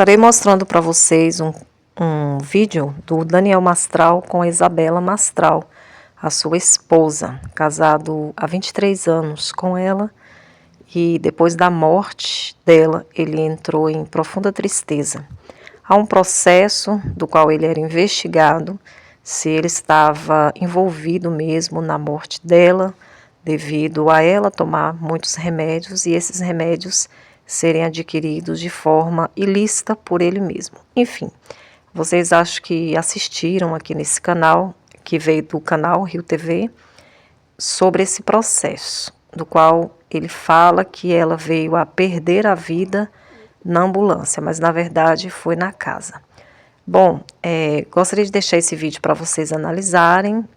Estarei mostrando para vocês um vídeo do Daniel Mastral com a Isabela Mastral, a sua esposa, casado há 23 anos com ela, e depois da morte dela, ele entrou em profunda tristeza. Há um processo do qual ele era investigado, se ele estava envolvido mesmo na morte dela, devido a ela tomar muitos remédios e esses remédios serem adquiridos de forma ilícita por ele mesmo. Enfim, vocês acho que assistiram aqui nesse canal, que veio do canal Rio TV, sobre esse processo, do qual ele fala que ela veio a perder a vida na ambulância, mas na verdade foi na casa. Bom, gostaria de deixar esse vídeo para vocês analisarem.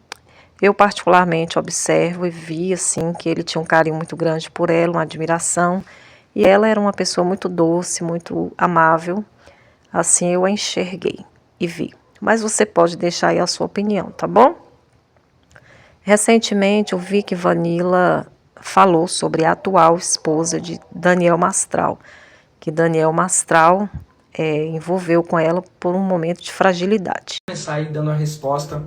Eu particularmente observo e vi assim que ele tinha um carinho muito grande por ela, uma admiração, e ela era uma pessoa muito doce, muito amável. Assim eu a enxerguei e vi. Mas você pode deixar aí a sua opinião, tá bom? Recentemente eu vi que Vanilla falou sobre a atual esposa de Daniel Mastral, que Daniel Mastral envolveu com ela por um momento de fragilidade. Vou começar aí dando a resposta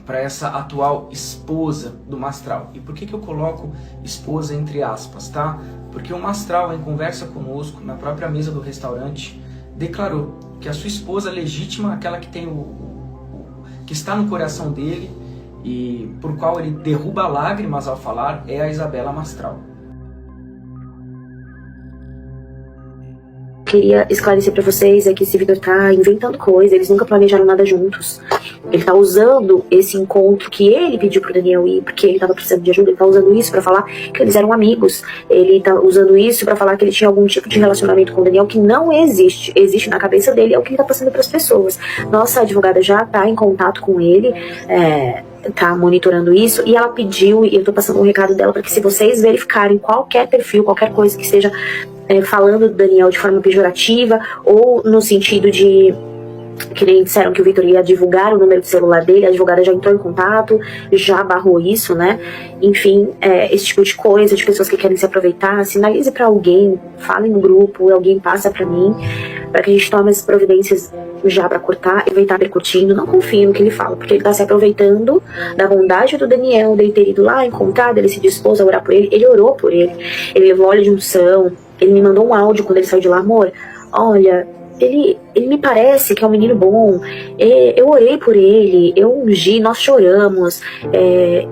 para essa atual esposa do Mastral. E por que eu coloco esposa entre aspas, tá? Porque o Mastral, em conversa conosco, na própria mesa do restaurante, declarou que a sua esposa legítima, aquela que tem que está no coração dele e por qual ele derruba lágrimas ao falar, é a Isabela Mastral. Queria esclarecer pra vocês é que esse Vitor tá inventando coisa, eles nunca planejaram nada juntos. Ele tá usando esse encontro que ele pediu pro Daniel ir, porque ele tava precisando de ajuda, ele tá usando isso pra falar que eles eram amigos. Ele tá usando isso pra falar que ele tinha algum tipo de relacionamento com o Daniel que não existe. Existe na cabeça dele, é o que ele tá passando pras pessoas. Nossa advogada já tá em contato com ele, tá monitorando isso, e ela pediu, e eu tô passando um recado dela para que se vocês verificarem qualquer perfil, qualquer coisa que esteja falando do Daniel de forma pejorativa ou no sentido de que nem disseram que o Vitor ia divulgar o número de celular dele, a advogada já entrou em contato, já barrou isso, né? Enfim, esse tipo de coisa, de pessoas que querem se aproveitar, sinalize pra alguém, fale no grupo, alguém passa pra mim, pra que a gente tome as providências já pra cortar, ele vai estar percutindo, não confie no que ele fala, porque ele tá se aproveitando da bondade do Daniel, dele ter ido lá, encontrado, ele se dispôs a orar por ele orou por ele levou óleo de unção, ele me mandou um áudio quando ele saiu de lá, amor, olha, ele me parece que é um menino bom, eu orei por ele, eu ungi, nós choramos,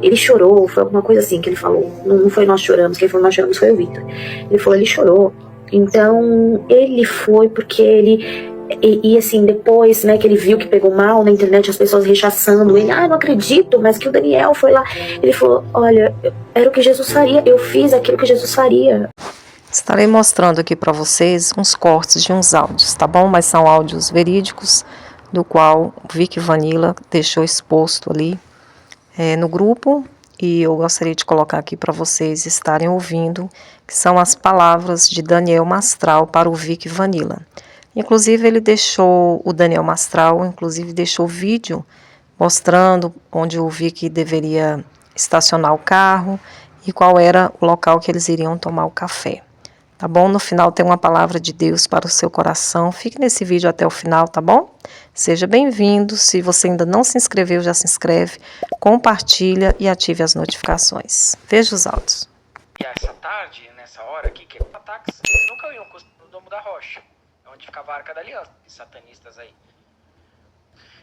ele chorou, foi alguma coisa assim que ele falou, não foi nós choramos, quem falou nós choramos foi o Vitor, ele falou, ele chorou, então ele foi porque ele, e assim, depois, né, que ele viu que pegou mal na internet, as pessoas rechaçando ele, não acredito, mas que o Daniel foi lá, ele falou, olha, era o que Jesus faria, eu fiz aquilo que Jesus faria. Estarei mostrando aqui para vocês uns cortes de uns áudios, tá bom? Mas são áudios verídicos, do qual o Vic Vanilla deixou exposto ali no grupo, e eu gostaria de colocar aqui para vocês estarem ouvindo, que são as palavras de Daniel Mastral para o Vic Vanilla. Inclusive ele deixou, o Daniel Mastral, inclusive deixou vídeo mostrando onde o Vic deveria estacionar o carro e qual era o local que eles iriam tomar o café. Tá bom? No final tem uma palavra de Deus para o seu coração. Fique nesse vídeo até o final, tá bom? Seja bem-vindo. Se você ainda não se inscreveu, já se inscreve, compartilha e ative as notificações. Veja os áudios. E essa tarde, nessa hora aqui, que ataques, eles nunca iam no Domo da Rocha, onde ficava a Arca da Aliança, esses satanistas aí.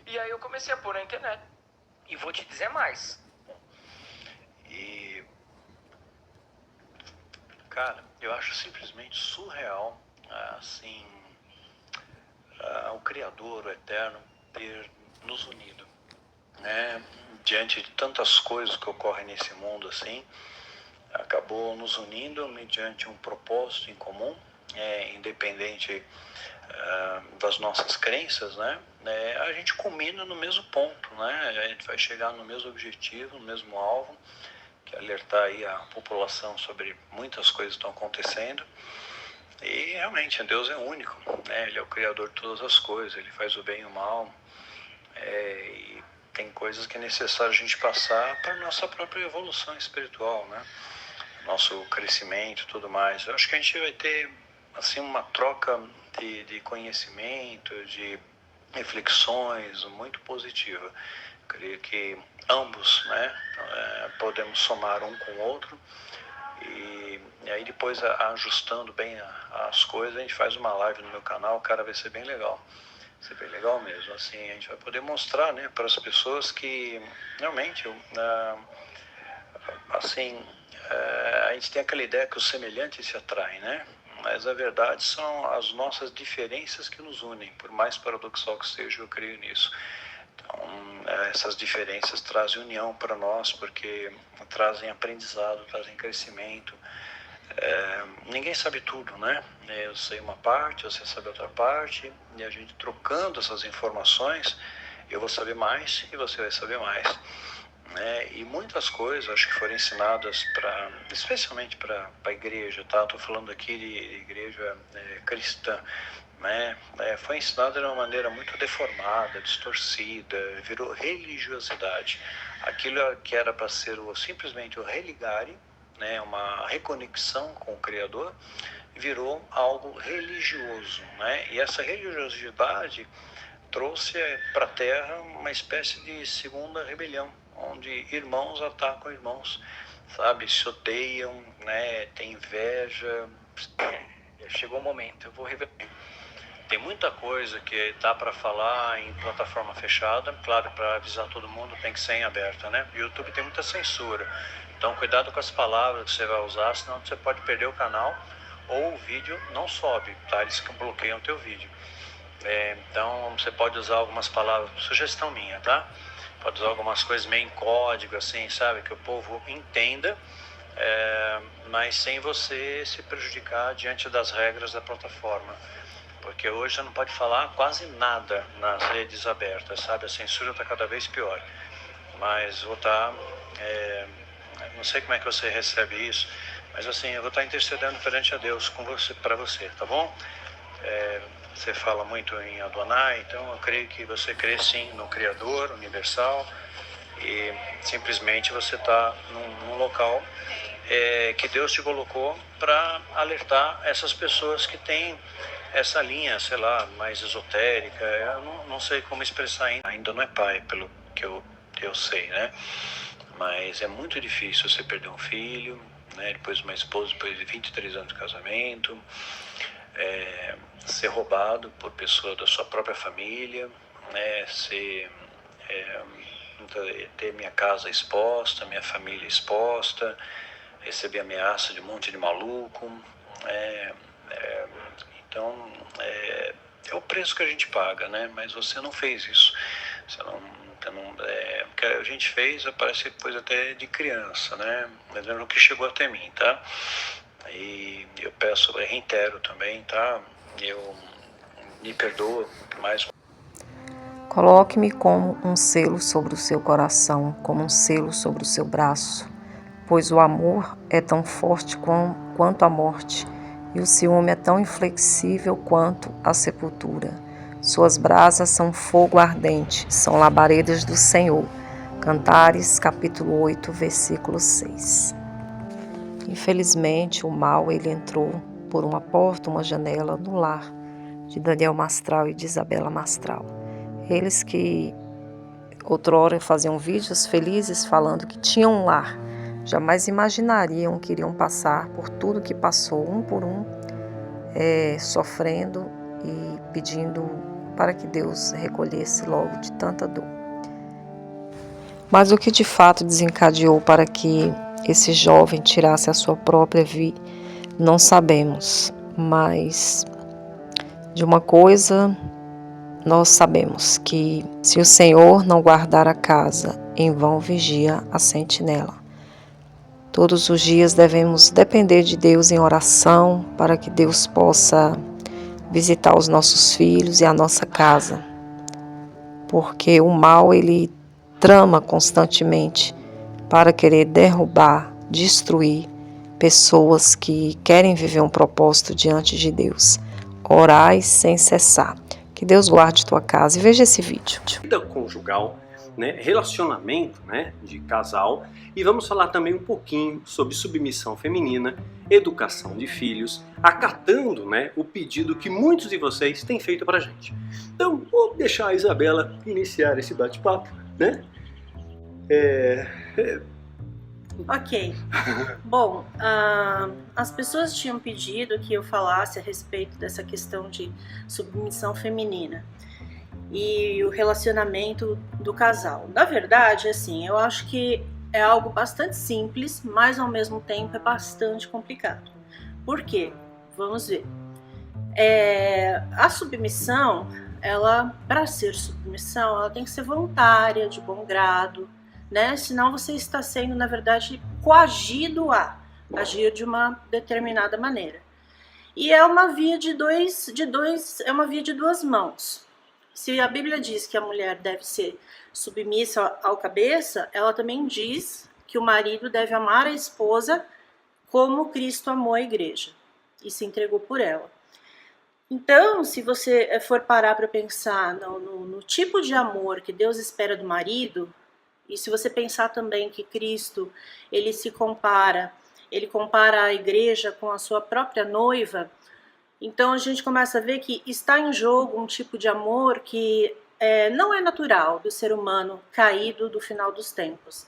E aí eu comecei a pôr na internet. E vou te dizer mais. Cara, eu acho simplesmente surreal, assim, o Criador, o Eterno, ter nos unido, né? Diante de tantas coisas que ocorrem nesse mundo, assim, acabou nos unindo mediante um propósito em comum, independente das nossas crenças, né? A gente culmina no mesmo ponto, né? A gente vai chegar no mesmo objetivo, no mesmo alvo, que é alertar aí a população sobre muitas coisas que estão acontecendo. E realmente Deus é único, né? Ele é o Criador de todas as coisas, Ele faz o bem e o mal, e tem coisas que é necessário a gente passar para a nossa própria evolução espiritual, né? Nosso crescimento e tudo mais. Eu acho que a gente vai ter assim, uma troca de conhecimento, de reflexões muito positiva. Creio que ambos, né, podemos somar um com o outro e aí depois ajustando bem as coisas, a gente faz uma live no meu canal, cara, vai ser bem legal. Vai ser bem legal mesmo, assim, a gente vai poder mostrar, né, para as pessoas que realmente, assim, a gente tem aquela ideia que os semelhantes se atraem, né? Mas a verdade são as nossas diferenças que nos unem, por mais paradoxal que seja, eu creio nisso. Então, essas diferenças trazem união para nós, porque trazem aprendizado, trazem crescimento. Ninguém sabe tudo, né? Eu sei uma parte, você sabe outra parte, e a gente trocando essas informações, eu vou saber mais e você vai saber mais. E muitas coisas acho que foram ensinadas especialmente para a igreja, tá? Estou falando aqui de igreja cristã, né? Foi ensinada de uma maneira muito deformada, distorcida, virou religiosidade. Aquilo que era para ser simplesmente o religare, né? Uma reconexão com o Criador, virou algo religioso, né? E essa religiosidade trouxe para a Terra uma espécie de segunda rebelião, onde irmãos atacam irmãos, sabe, se odeiam, né, tem inveja. Chegou o momento, eu vou revelar. Tem muita coisa que dá para falar em plataforma fechada, claro, para avisar todo mundo tem que ser em aberta, né? O YouTube tem muita censura, então cuidado com as palavras que você vai usar, senão você pode perder o canal ou o vídeo não sobe, tá? Eles bloqueiam o teu vídeo. Então você pode usar algumas palavras, sugestão minha, tá? Pode usar algumas coisas meio em código, assim, sabe? Que o povo entenda, mas sem você se prejudicar diante das regras da plataforma. Porque hoje você não pode falar quase nada nas redes abertas, sabe? A censura está cada vez pior. Mas vou estar... não sei como é que você recebe isso, mas assim, eu vou estar intercedendo perante a Deus com você, para você, tá bom? Você fala muito em Adonai, então eu creio que você crê sim no Criador universal e simplesmente você está num local que Deus te colocou para alertar essas pessoas que têm essa linha, sei lá, mais esotérica. Eu não sei como expressar ainda não é pai, pelo que eu sei, né? Mas é muito difícil você perder um filho, né? Depois uma esposa, depois de 23 anos de casamento, ser roubado por pessoa da sua própria família, né? Ter minha casa exposta, minha família exposta, receber ameaça de um monte de maluco, então é o preço que a gente paga, né? Mas você não fez isso, você o que a gente fez parece coisa até de criança, né? Mas lembra o que chegou até mim, tá? E eu reitero também, tá? Eu me perdoo mais. Coloque-me como um selo sobre o seu coração, como um selo sobre o seu braço, pois o amor é tão forte quanto a morte, e o ciúme é tão inflexível quanto a sepultura. Suas brasas são fogo ardente, são labaredas do Senhor. Cantares, capítulo 8, versículo 6. Infelizmente, o mal ele entrou por uma porta, uma janela no lar de Daniel Mastral e de Isabela Mastral. Eles que outrora faziam vídeos felizes falando que tinham um lar, jamais imaginariam que iriam passar por tudo que passou, um por um, sofrendo e pedindo para que Deus recolhesse logo de tanta dor. Mas o que de fato desencadeou para que esse jovem tirasse a sua própria vida, não sabemos, mas de uma coisa nós sabemos, que se o Senhor não guardar a casa, em vão vigia a sentinela. Todos os dias devemos depender de Deus em oração para que Deus possa visitar os nossos filhos e a nossa casa, porque o mal ele trama constantemente para querer derrubar, destruir pessoas que querem viver um propósito diante de Deus. Orai sem cessar. Que Deus guarde tua casa e veja esse vídeo. Vida conjugal né, relacionamento, né, de casal, e vamos falar também um pouquinho sobre submissão feminina, educação de filhos, acatando, né, o pedido que muitos de vocês têm feito pra gente. Então, vou deixar a Isabela iniciar esse bate-papo, né? Ok. Bom, as pessoas tinham pedido que eu falasse a respeito dessa questão de submissão feminina e o relacionamento do casal. Na verdade, assim, eu acho que é algo bastante simples, mas ao mesmo tempo é bastante complicado. Por quê? Vamos ver. A submissão, para ser submissão, ela tem que ser voluntária, de bom grado, né? Senão você está sendo, na verdade, coagido a agir de uma determinada maneira. E é uma via é uma via de duas mãos. Se a Bíblia diz que a mulher deve ser submissa ao cabeça, ela também diz que o marido deve amar a esposa como Cristo amou a igreja e se entregou por ela. Então, se você for parar para pensar no tipo de amor que Deus espera do marido, e se você pensar também que Cristo, ele compara a igreja com a sua própria noiva, então a gente começa a ver que está em jogo um tipo de amor que não é natural do ser humano caído do final dos tempos.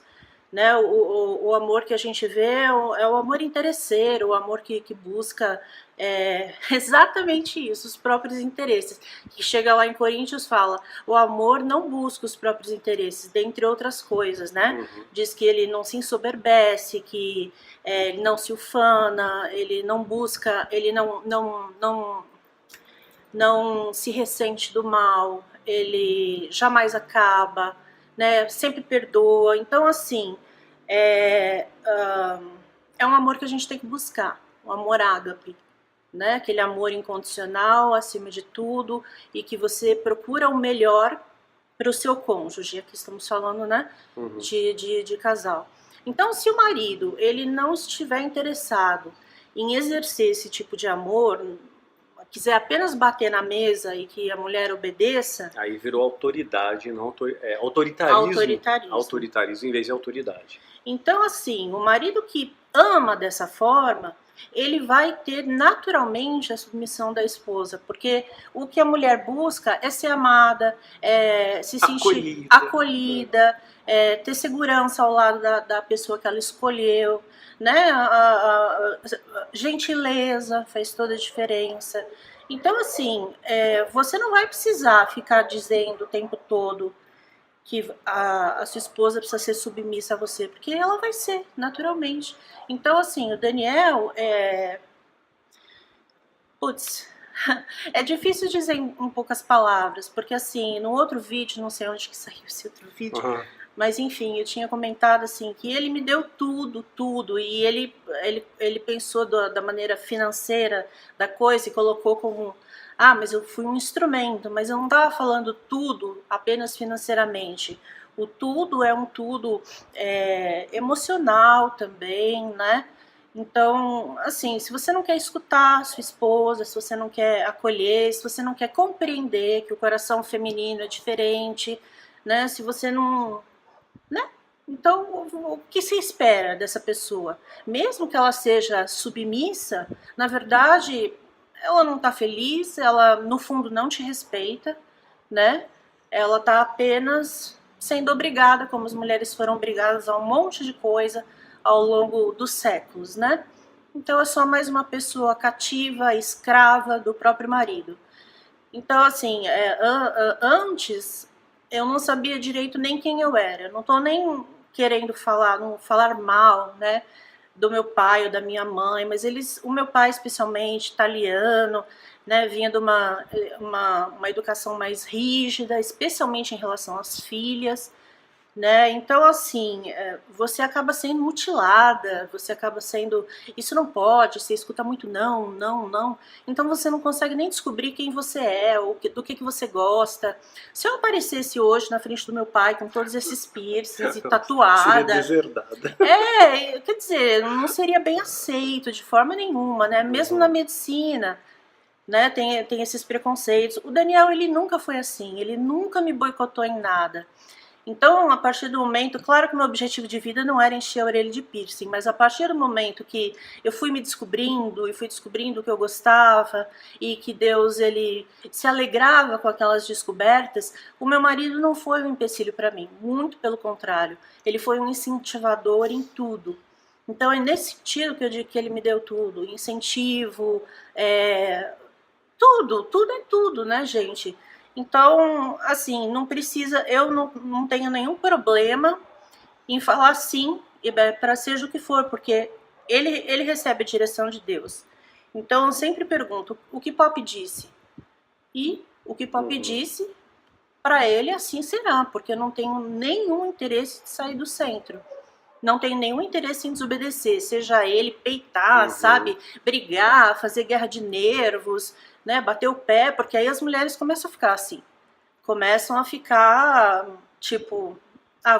Né? O amor que a gente vê é o amor interesseiro, o amor que busca exatamente isso, os próprios interesses. Que chega lá em Coríntios fala, o amor não busca os próprios interesses, dentre outras coisas, né? Diz que ele não se ensoberbece, que ele não se ufana, ele não busca, ele não se ressente do mal, ele jamais acaba, né? Sempre perdoa. Então, assim, é um amor que a gente tem que buscar, um amor ágape, né? Aquele amor incondicional, acima de tudo, e que você procura o melhor para o seu cônjuge. Aqui estamos falando, né? De casal. Então, se o marido ele não estiver interessado em exercer esse tipo de amor, quiser apenas bater na mesa e que a mulher obedeça... Aí virou autoridade, não autoritarismo. Autoritarismo em vez de autoridade. Então, assim, o marido que ama dessa forma, ele vai ter naturalmente a submissão da esposa, porque o que a mulher busca é ser amada, se sentir acolhida, ter segurança ao lado da pessoa que ela escolheu, né? A gentileza faz toda a diferença. Então, assim, você não vai precisar ficar dizendo o tempo todo que a sua esposa precisa ser submissa a você, porque ela vai ser, naturalmente. Então, assim, o Daniel é difícil dizer em poucas palavras, porque, assim, no outro vídeo, não sei onde que saiu esse outro vídeo, mas, enfim, eu tinha comentado, assim, que ele me deu tudo, e ele pensou da maneira financeira da coisa e colocou como... mas eu fui um instrumento, mas eu não estava falando tudo apenas financeiramente. O tudo é um tudo emocional também, né? Então, assim, se você não quer escutar sua esposa, se você não quer acolher, se você não quer compreender que o coração feminino é diferente, né? Se você não... né? Então, o que se espera dessa pessoa? Mesmo que ela seja submissa, na verdade... ela não tá feliz, ela no fundo não te respeita, né? Ela tá apenas sendo obrigada, como as mulheres foram obrigadas a um monte de coisa ao longo dos séculos, né? Então é só mais uma pessoa cativa, escrava do próprio marido. Então, assim, antes eu não sabia direito nem quem eu era. Eu não tô nem querendo falar mal, né? Do meu pai ou da minha mãe, mas o meu pai especialmente, italiano, né, vinha de uma educação mais rígida, especialmente em relação às filhas, né, então assim, você acaba sendo mutilada, você acaba sendo, isso não pode, você escuta muito não, então você não consegue nem descobrir quem você é, do que você gosta. Se eu aparecesse hoje na frente do meu pai com todos esses piercings e tatuada... seria deserdada. Quer dizer, não seria bem aceito de forma nenhuma, né, mesmo na medicina, né, tem esses preconceitos. O Daniel, ele nunca foi assim, ele nunca me boicotou em nada. Então, a partir do momento, claro que meu objetivo de vida não era encher a orelha de piercing, mas a partir do momento que eu fui me descobrindo e fui descobrindo o que eu gostava e que Deus ele se alegrava com aquelas descobertas, o meu marido não foi um empecilho para mim, muito pelo contrário, ele foi um incentivador em tudo. Então é nesse sentido que eu digo que ele me deu tudo, incentivo, tudo é tudo, né, gente? Então, assim, não precisa, eu não tenho nenhum problema em falar sim para seja o que for, porque ele recebe a direção de Deus. Então, eu sempre pergunto, o que Pop disse? E o que Pop disse, para ele assim será, porque eu não tenho nenhum interesse de sair do centro. Não tenho nenhum interesse em desobedecer, seja ele peitar, sabe? Brigar, fazer guerra de nervos, né? Bater o pé, porque aí as mulheres começam a ficar assim. Começam a ficar, tipo,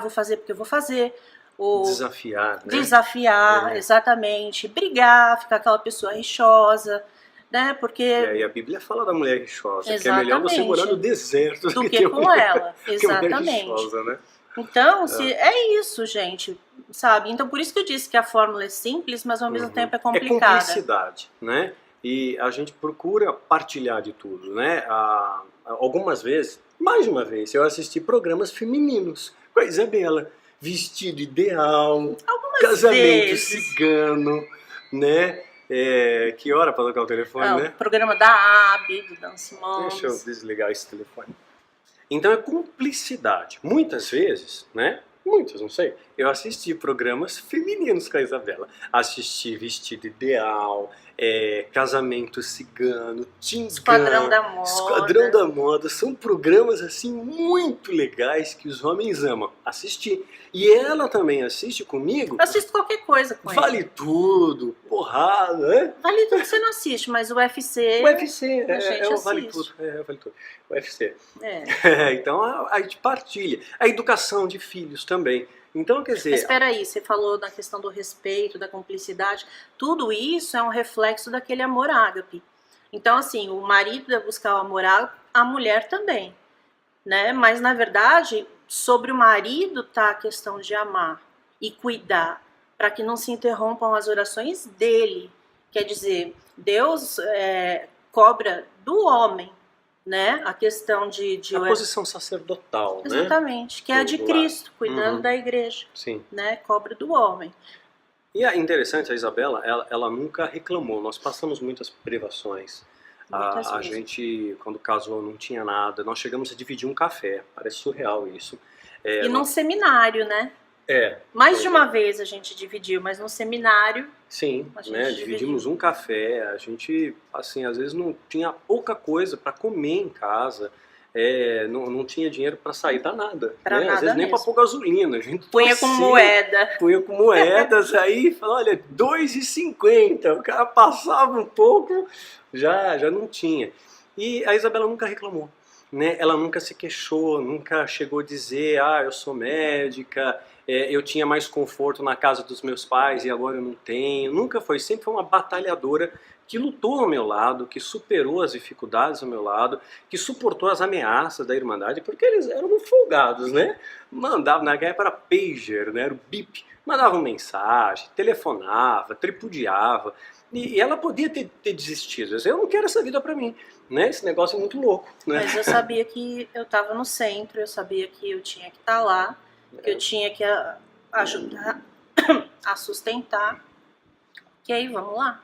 vou fazer porque eu vou fazer. Ou Desafiar, né? Desafiar, exatamente. Brigar, ficar aquela pessoa rixosa, né? Porque... E aí a Bíblia fala da mulher rixosa, Exatamente. que é melhor você morar no deserto do que com ela. Exatamente. Rixosa, né? Então, é isso, gente, sabe? Então, por isso que eu disse que a fórmula é simples, mas ao mesmo tempo é complicada. É cumplicidade, né? E a gente procura partilhar de tudo, né? Algumas vezes, mais de uma vez, eu assisti programas femininos com a Isabela, vestido ideal, casamento cigano, né? Que hora para tocar o telefone, né? O programa da Abby, do Dan Simons. Deixa eu desligar esse telefone. Então é cumplicidade. Muitas vezes, né? Muitas, não sei. Eu assisti programas femininos com a Isabela. Assisti Vestido Ideal, Casamento Cigano, Esquadrão da Moda. Esquadrão da Moda. São programas assim muito legais que os homens amam. Assisti. E ela também assiste comigo. Eu assisto qualquer coisa com ele. Vale tudo, porrada, né? Vale tudo você não assiste, mas o UFC... O UFC, vale tudo. Vale tudo. O UFC. Então a gente partilha. A educação de filhos também. Então, quer dizer... Mas espera aí, você falou da questão do respeito, da cumplicidade. Tudo isso é um reflexo daquele amor ágape. Então, assim, o marido deve buscar o amor ágape, a mulher também, né? Mas, na verdade, sobre o marido tá a questão de amar e cuidar, para que não se interrompam as orações dele. Quer dizer, Deus cobra do homem, né? A questão de a posição sacerdotal, exatamente, né? Que é a de Cristo, cuidando da igreja. Sim. Né? Cobra do homem. E é interessante, a Isabela, ela nunca reclamou. Nós passamos muitas privações. A gente, quando casou, não tinha nada. Nós chegamos a dividir um café. Parece surreal isso. E num seminário, né? Mais de uma vez a gente dividiu, mas no seminário... Sim, né? Dividimos um café. A gente, assim, às vezes não tinha pouca coisa para comer em casa. Não tinha dinheiro para sair da nada. Pra nada às vezes nem para pôr gasolina. A gente punha com moeda. Punha com moedas, aí falou, olha, R$2,50. O cara passava um pouco, já não tinha. E a Isabela nunca reclamou. Né? Ela nunca se queixou, nunca chegou a dizer, eu sou médica, eu tinha mais conforto na casa dos meus pais e agora eu não tenho. Nunca foi, sempre foi uma batalhadora que lutou ao meu lado, que superou as dificuldades ao meu lado, que suportou as ameaças da Irmandade, porque eles eram folgados, né? Mandavam, na época era pager, né? Era o bip, mandavam mensagem, telefonava, tripudiava, e ela podia ter desistido. Eu não quero essa vida pra mim, né? Esse negócio é muito louco, né? Mas eu sabia que eu estava no centro, eu sabia que eu tinha que estar lá, que eu tinha que ajudar a sustentar. Ok, vamos lá.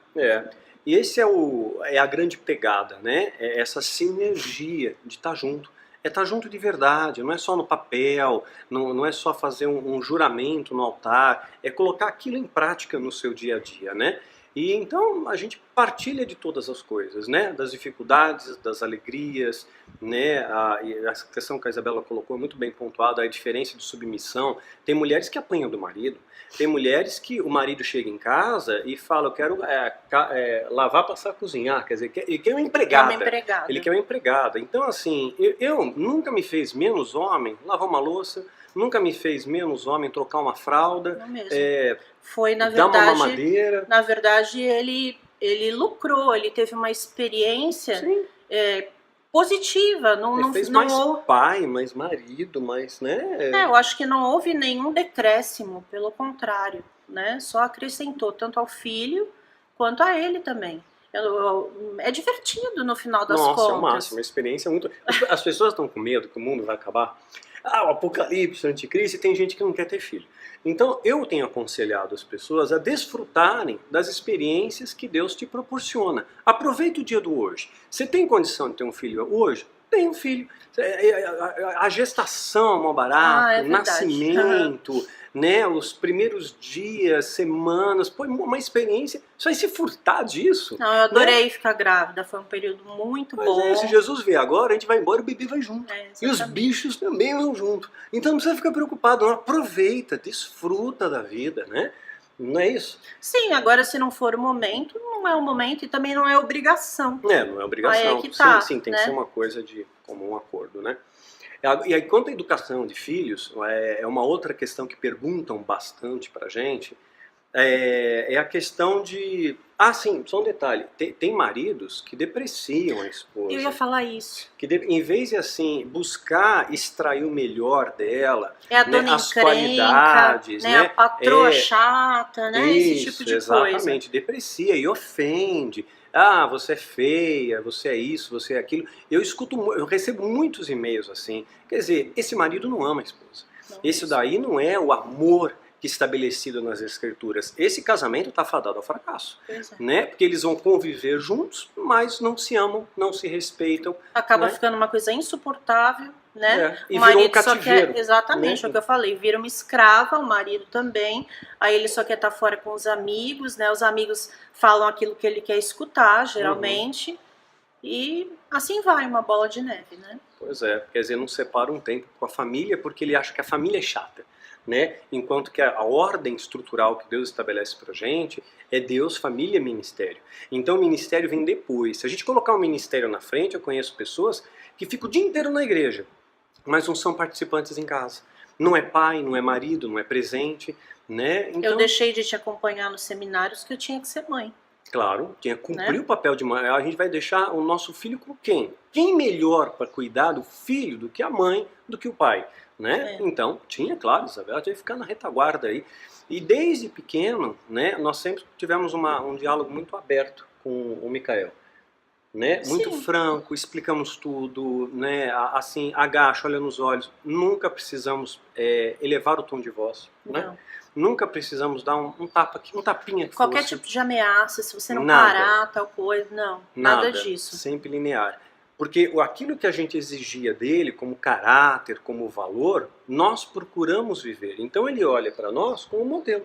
E esse é a grande pegada, né? É essa sinergia de estar junto. É estar junto de verdade, não é só no papel, não é só fazer um juramento no altar, é colocar aquilo em prática no seu dia a dia, né? E então a gente partilha de todas as coisas, né? Das dificuldades, das alegrias, né? A questão que a Isabela colocou é muito bem pontuada, a diferença de submissão. Tem mulheres que apanham do marido, tem mulheres que o marido chega em casa e fala, eu quero lavar, passar, cozinhar, quer dizer, ele quer uma empregada. Ele quer uma empregada. Então assim, eu nunca me fez menos homem lavar uma louça, nunca me fez menos homem trocar uma fralda. Não mesmo. Foi, na dar verdade, uma mamadeira. Na verdade, ele lucrou, ele teve uma experiência positiva, não, Ele não, fez não mais houve. pai, mais marido, mais, né? Eu acho que não houve nenhum decréscimo, pelo contrário, né? Só acrescentou tanto ao filho quanto a ele também. É divertido no final das Nossa, é o contas. máximo, uma experiência muito. As pessoas estão com medo que o mundo vai acabar. O apocalipse, o anticristo, e tem gente que não quer ter filho. Então, eu tenho aconselhado as pessoas a desfrutarem das experiências que Deus te proporciona. Aproveita o dia do hoje. Você tem condição de ter um filho hoje? Tem um filho. A gestação é mal barato, É o verdade. nascimento, né, os primeiros dias, semanas, pô, uma experiência. Você vai se furtar disso. Não, eu adorei ficar grávida, foi um período muito Pois bom. se Jesus vier agora, a gente vai embora e o bebê vai junto. E os Exatamente. bichos também vão junto. Então não precisa ficar preocupado, não. Aproveita, desfruta da vida, né? Não é isso? Sim, agora se não for o momento, não é o momento e também não é obrigação. Não é obrigação. Aí é que tá, sim, tem né? que ser uma coisa de comum acordo, né? E aí, quanto à educação de filhos, é uma outra questão que perguntam bastante pra gente, é a questão de... sim, só um detalhe. Tem maridos que depreciam a esposa. Eu ia falar isso. Que em vez de assim buscar extrair o melhor dela, É a né, dona as encrenca, qualidades, né, a patroa chata, né, esse tipo de coisa. Exatamente, deprecia e ofende. Você é feia, você é isso, você é aquilo. Eu recebo muitos e-mails assim. Quer dizer, esse marido não ama a esposa. Esse daí não é o amor estabelecido nas escrituras. Esse casamento está fadado ao fracasso, né? Porque eles vão conviver juntos, mas não se amam, não se respeitam. Acaba né? ficando uma coisa insuportável, né? E o marido virou um só cativeiro. quer, exatamente, né? é o que eu falei, vira uma escrava, o marido também, aí ele só quer estar fora com os amigos, né? Os amigos falam aquilo que ele quer escutar, geralmente, e assim vai, uma bola de neve, né? Pois é, quer dizer, não separa um tempo com a família porque ele acha que a família é chata. Né? Enquanto que a ordem estrutural que Deus estabelece pra gente é Deus, família, ministério. Então o ministério vem depois. Se a gente colocar um ministério na frente, eu conheço pessoas que ficam o dia inteiro na igreja, mas não são participantes em casa. Não é pai, não é marido, não é presente, né? Então, eu deixei de te acompanhar nos seminários que eu tinha que ser mãe. Claro, tinha que cumprir o papel de mãe. A gente vai deixar o nosso filho com quem? Quem melhor para cuidar do filho do que a mãe, do que o pai? Né? Então, claro, Isabela tinha que ficar na retaguarda aí. E desde pequeno, né, nós sempre tivemos um diálogo muito aberto com o Micael. Né? Muito franco, explicamos tudo, né? Assim, agacha, olha nos olhos. Nunca precisamos elevar o tom de voz. Né? Nunca precisamos dar um tapa aqui, um tapinha que qualquer fosse. tipo de ameaça, se você não Nada. parar, tal coisa, não, nada disso. Sempre linear. Porque aquilo que a gente exigia dele como caráter, como valor, nós procuramos viver. Então ele olha para nós como modelo,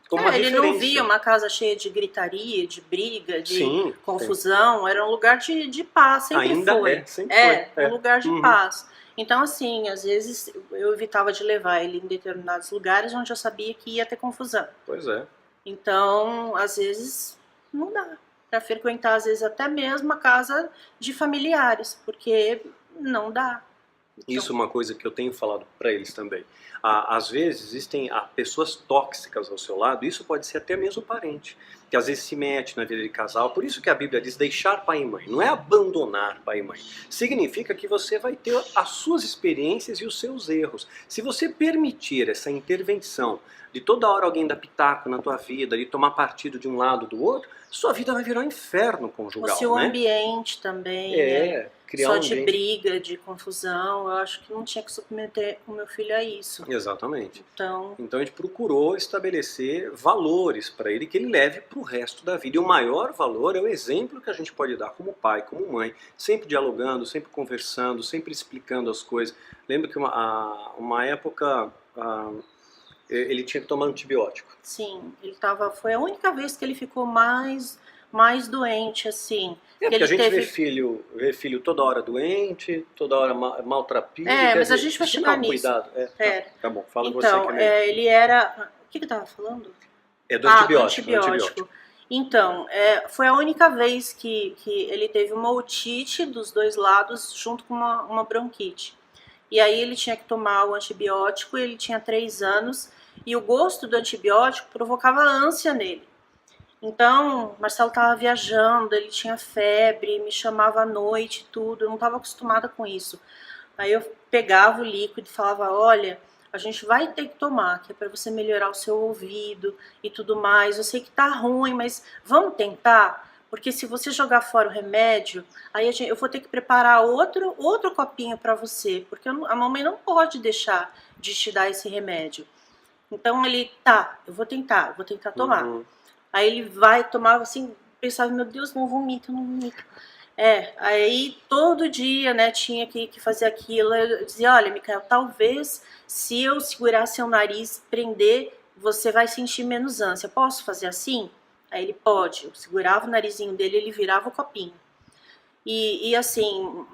como uma ele referência. não via uma casa cheia de gritaria, de briga, de confusão. Era um lugar de paz, sempre Ainda foi. Sempre foi. Um lugar de paz. Então, assim, às vezes eu evitava de levar ele em determinados lugares onde eu sabia que ia ter confusão. Pois é. Então, às vezes, não dá para frequentar, às vezes, até mesmo a casa de familiares, porque não dá. Então, isso é uma coisa que eu tenho falado para eles também. Às vezes existem pessoas tóxicas ao seu lado, isso pode ser até mesmo parente, que às vezes se mete na vida de casal. Por isso que a Bíblia diz deixar pai e mãe, não é abandonar pai e mãe. Significa que você vai ter as suas experiências e os seus erros. Se você permitir essa intervenção de toda hora alguém dar pitaco na tua vida, de tomar partido de um lado ou do outro, sua vida vai virar um inferno conjugal. O seu ambiente também, criar só de briga, de confusão, eu acho que não tinha que submeter o meu filho a isso. Exatamente. Então a gente procurou estabelecer valores para ele que ele leve para o resto da vida. E o maior valor é o exemplo que a gente pode dar como pai, como mãe, sempre dialogando, sempre conversando, sempre explicando as coisas. Lembro que uma época ele tinha que tomar antibiótico. Sim, foi a única vez que ele ficou mais doente, assim. Porque a gente vê filho toda hora doente, toda hora maltrapilho. Mas a gente vai chegar nisso. Cuidado. Tá bom, fala então, você que é ele era... O que eu tava falando? Do antibiótico. Do antibiótico. Então, foi a única vez que ele teve uma otite dos dois lados junto com uma bronquite. E aí ele tinha que tomar o antibiótico, ele tinha 3 anos, e o gosto do antibiótico provocava ânsia nele. Então, Marcelo estava viajando, ele tinha febre, me chamava à noite, tudo, eu não estava acostumada com isso. Aí eu pegava o líquido e falava, olha, a gente vai ter que tomar, que é para você melhorar o seu ouvido e tudo mais. Eu sei que tá ruim, mas vamos tentar? Porque se você jogar fora o remédio, aí eu vou ter que preparar outro copinho para você, porque a mamãe não pode deixar de te dar esse remédio. Então ele, tá, eu vou tentar tomar. Uhum. Aí ele vai, tomava assim, pensava, meu Deus, não vomita, não vomita. Aí todo dia, né, tinha que fazer aquilo. Eu dizia, olha, Micael, talvez se eu segurar seu nariz, prender, você vai sentir menos ânsia. Posso fazer assim? Aí ele, pode. Eu segurava o narizinho dele, ele virava o copinho. E assim,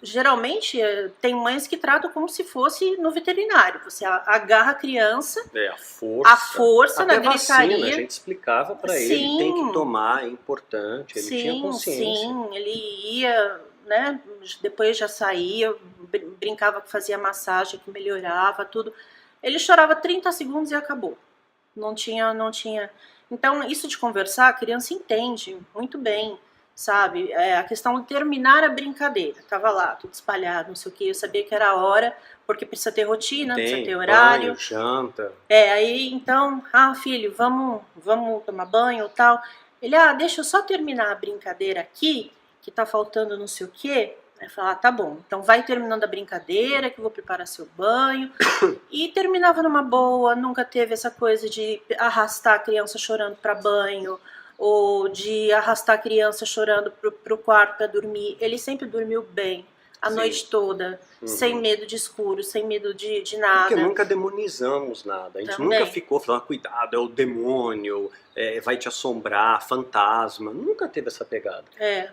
geralmente tem mães que tratam como se fosse no veterinário. Você agarra a criança, A força na até vacina, gritaria. a gente explicava para ele, Sim. tem que tomar, é importante, ele tinha consciência. Sim, ele ia, né, depois já saía, brincava que fazia massagem, que melhorava, tudo. Ele chorava 30 segundos e acabou. Não tinha. Então, isso de conversar, a criança entende muito bem, sabe? A questão de terminar a brincadeira. Tava lá, tudo espalhado, não sei o que. Eu sabia que era a hora, porque precisa ter rotina, precisa ter horário. Banho, janta. Aí então, filho, vamos tomar banho ou tal. Ele, deixa eu só terminar a brincadeira aqui, que tá faltando não sei o quê. Aí falar, tá bom, então vai terminando a brincadeira, que eu vou preparar seu banho. E terminava numa boa, nunca teve essa coisa de arrastar a criança chorando para banho, ou de arrastar a criança chorando pro quarto para dormir. Ele sempre dormiu bem, a Sim. noite toda, sem medo de escuro, sem medo de nada. Porque nunca demonizamos nada, a gente Também. nunca ficou falando, cuidado, é o demônio, vai te assombrar, fantasma, nunca teve essa pegada.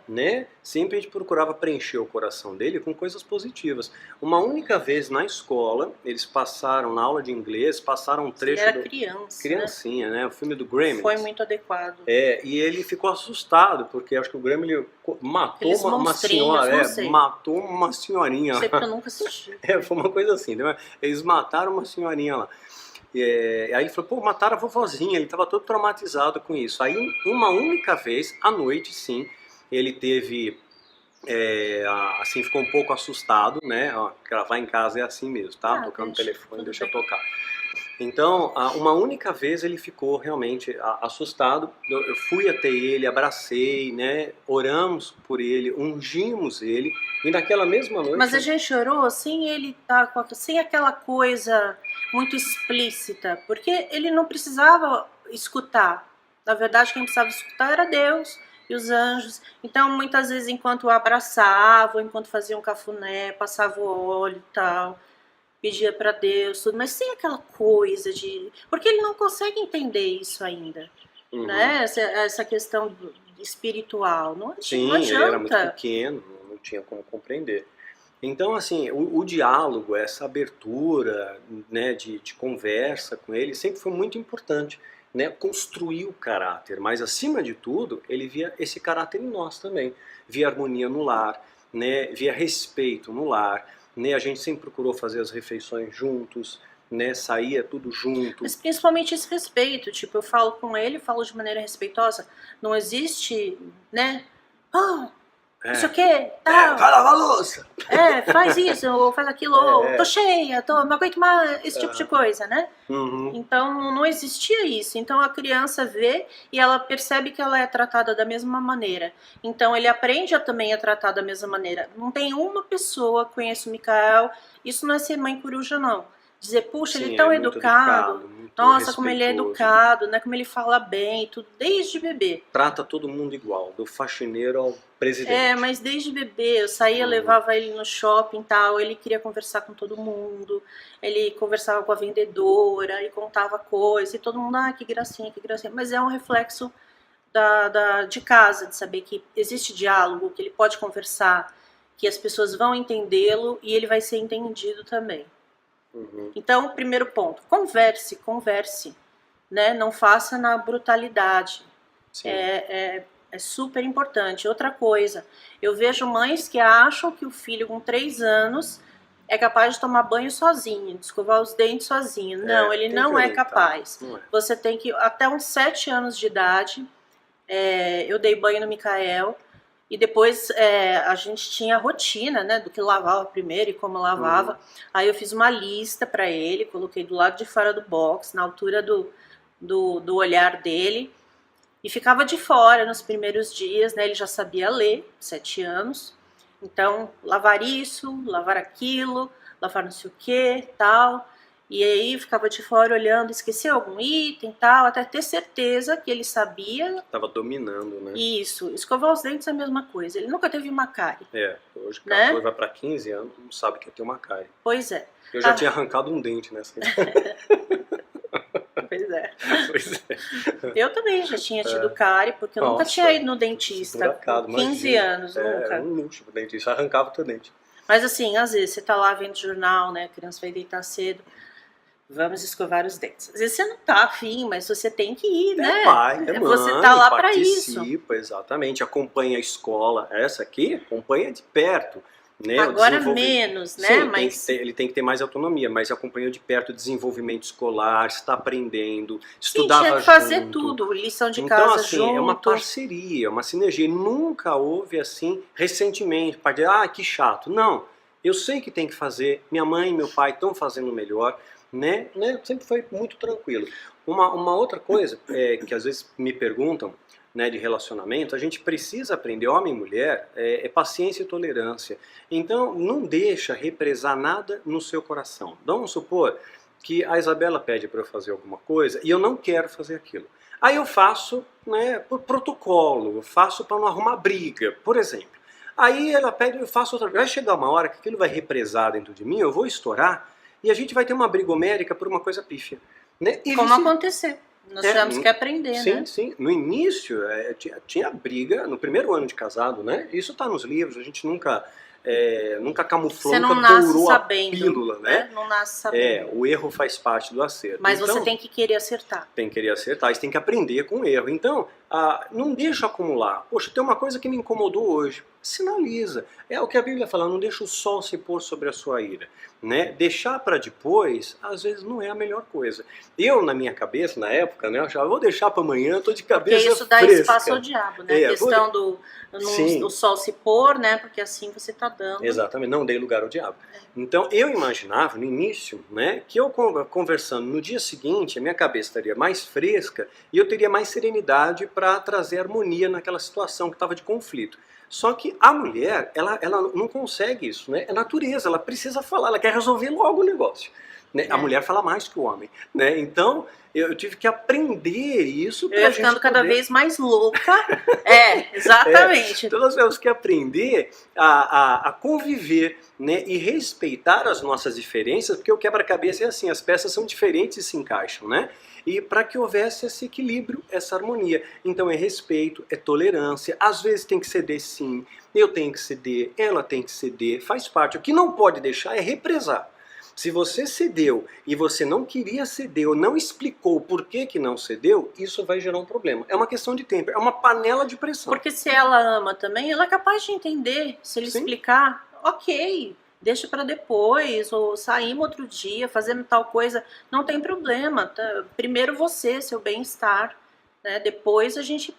Né? Sempre a gente procurava preencher o coração dele com coisas positivas. Uma única vez na escola, eles passaram, na aula de inglês, passaram um trecho Ele era criança, criancinha, né? O filme do Gremlins. Foi muito adequado. E ele ficou assustado, porque acho que o Gremlin matou Aqueles uma monstrinhos, senhora, não sei. matou uma senhorinha. Não sei porque eu nunca assisti. Foi uma coisa assim, né? Eles mataram uma senhorinha lá. Aí ele falou, pô, mataram a vovozinha, ele estava todo traumatizado com isso. Aí uma única vez, à noite sim, ele teve, assim, ficou um pouco assustado, né? Gravar em casa é assim mesmo, tá? Tocando o telefone, deixa eu tocar. Então, uma única vez ele ficou realmente assustado. Eu fui até ele, abracei, né? Oramos por ele, ungimos ele. E naquela mesma noite... Mas a gente orou sem ele estar sem aquela coisa muito explícita, porque ele não precisava escutar. Na verdade, quem precisava escutar era Deus e os anjos. Então, muitas vezes, enquanto abraçava, enquanto fazia um cafuné, passava o óleo e tal, pedia para Deus, tudo, mas sem aquela coisa de... Porque ele não consegue entender isso ainda, né? Essa questão espiritual. Não adianta. Sim, ele era muito pequeno, não tinha como compreender. Então, assim, o diálogo, essa abertura, né, de conversa com ele sempre foi muito importante, né? Construir o caráter, mas acima de tudo, ele via esse caráter em nós também. Via harmonia no lar, né? Via respeito no lar, né? A gente sempre procurou fazer as refeições juntos, né? Saía tudo junto. Mas principalmente esse respeito, tipo, eu falo com ele, falo de maneira respeitosa, não existe, né? Não sei o que, tal. Vai lavar a louça! Faz isso, ou faz aquilo, ou tô cheia, não aguento mais, esse tipo de coisa, né? Então não existia isso. Então a criança vê e ela percebe que ela é tratada da mesma maneira. Então ele aprende também a tratar da mesma maneira. Não tem uma pessoa, conheço o Micael, isso não é ser mãe coruja, não. Dizer, puxa, ele é tão educado, nossa, como ele é educado, né? Como ele fala bem, tudo, desde bebê. Trata todo mundo igual, do faxineiro ao presidente. Mas desde bebê, eu saía, levava ele no shopping e tal, ele queria conversar com todo mundo, ele conversava com a vendedora, e contava coisas, e todo mundo, que gracinha, que gracinha. Mas é um reflexo de casa, de saber que existe diálogo, que ele pode conversar, que as pessoas vão entendê-lo e ele vai ser entendido também. Então, primeiro ponto, converse, né? Não faça na brutalidade. É super importante. Outra coisa, eu vejo mães que acham que o filho com 3 anos é capaz de tomar banho sozinho, de escovar os dentes sozinho. Não, ele não é capaz. Não é. Você tem que, até uns 7 anos de idade, eu dei banho no Mikael. E depois a gente tinha a rotina, né, do que lavava primeiro e como lavava. Aí eu fiz uma lista para ele, coloquei do lado de fora do box, na altura do olhar dele. E ficava de fora nos primeiros dias, né? Ele já sabia ler, 7 anos. Então, lavar isso, lavar aquilo, lavar não sei o que, tal. E aí ficava de fora olhando, esqueceu algum item, tal, até ter certeza que ele sabia. Tava dominando, né? Isso, escovar os dentes é a mesma coisa. Ele nunca teve uma cárie. Hoje o Né? cara vai para 15 anos, não sabe que tem uma cárie. Pois é. Eu já tinha arrancado um dente nessa. Pois é. Pois é. Eu também já tinha tido cárie, porque eu nunca Nossa, tinha ido no dentista. buracado, Com 15 imagina. anos, nunca. Era um luxo pro dentista, arrancava o teu dente. Mas assim, às vezes você tá lá vendo jornal, né? A criança vai deitar cedo. Vamos escovar os dentes. Às vezes você não tá afim, mas você tem que ir, né? Pai, é Você mãe, tá lá para isso. participa, exatamente, acompanha a escola. Essa aqui acompanha de perto. Né, Agora menos, né? Sim, mas ele tem que ter mais autonomia, mas acompanha de perto o desenvolvimento escolar, está aprendendo, estudava tinha que fazer junto. tudo, lição de Então, casa assim, junto. é uma parceria, é uma sinergia. Nunca houve, assim, ressentimento, para dizer, que chato. Não, eu sei que tem que fazer, minha mãe e meu pai estão fazendo melhor, né? Sempre foi muito tranquilo. Uma outra coisa que às vezes me perguntam, né, de relacionamento, a gente precisa aprender, homem e mulher, é paciência e tolerância. Então, não deixa represar nada no seu coração. Vamos supor que a Isabela pede para eu fazer alguma coisa e eu não quero fazer aquilo. Aí eu faço, né, por protocolo, eu faço para não arrumar briga, por exemplo. Aí ela pede, eu faço outra vez. Vai chegar uma hora que aquilo vai represar dentro de mim, eu vou estourar e a gente vai ter uma briga homérica por uma coisa pífia. Né? E Como acontecer. Nós tivemos que aprender, sim, né? Sim, no início tinha briga, no primeiro ano de casado, né? Isso está nos livros, a gente nunca camuflou, você não nunca nasce dourou sabendo, a pílula, né? Não nasce sabendo. O erro faz parte do acerto. Mas então, você tem que querer acertar. Tem que querer acertar, você tem que aprender com o erro. Então, não deixa acumular. Poxa, tem uma coisa que me incomodou hoje. Sinaliza. É o que a Bíblia fala, não deixa o sol se pôr sobre a sua ira. Né? Deixar para depois, às vezes, não é a melhor coisa. Eu, na minha cabeça, na época, né, eu achava, vou deixar para amanhã, estou de cabeça porque isso dá fresca. espaço ao diabo, né? A questão do sol se pôr, né? Porque assim você está dando. Exatamente, não dei lugar ao diabo. Então, eu imaginava, no início, né, que eu conversando no dia seguinte, a minha cabeça estaria mais fresca e eu teria mais serenidade para trazer harmonia naquela situação que estava de conflito. Só que a mulher, ela não consegue isso, né? É natureza, ela precisa falar, ela quer resolver logo o negócio. Né? A mulher fala mais que o homem, né? Então, eu tive que aprender isso. Eu ia ficando cada vez mais louca. Exatamente. Então, nós temos que aprender a conviver, né? E respeitar as nossas diferenças, porque o quebra-cabeça é assim, as peças são diferentes e se encaixam, né? E para que houvesse esse equilíbrio, essa harmonia. Então é respeito, é tolerância, às vezes tem que ceder sim, eu tenho que ceder, ela tem que ceder, faz parte. O que não pode deixar é represar. Se você cedeu e você não queria ceder ou não explicou por que não cedeu, isso vai gerar um problema. É uma questão de tempo, é uma panela de pressão. Porque se ela ama também, ela é capaz de entender. Se ele explicar, ok, deixa para depois, ou saímos outro dia, fazendo tal coisa, não tem problema. Tá? Primeiro você, seu bem-estar, né? Depois a gente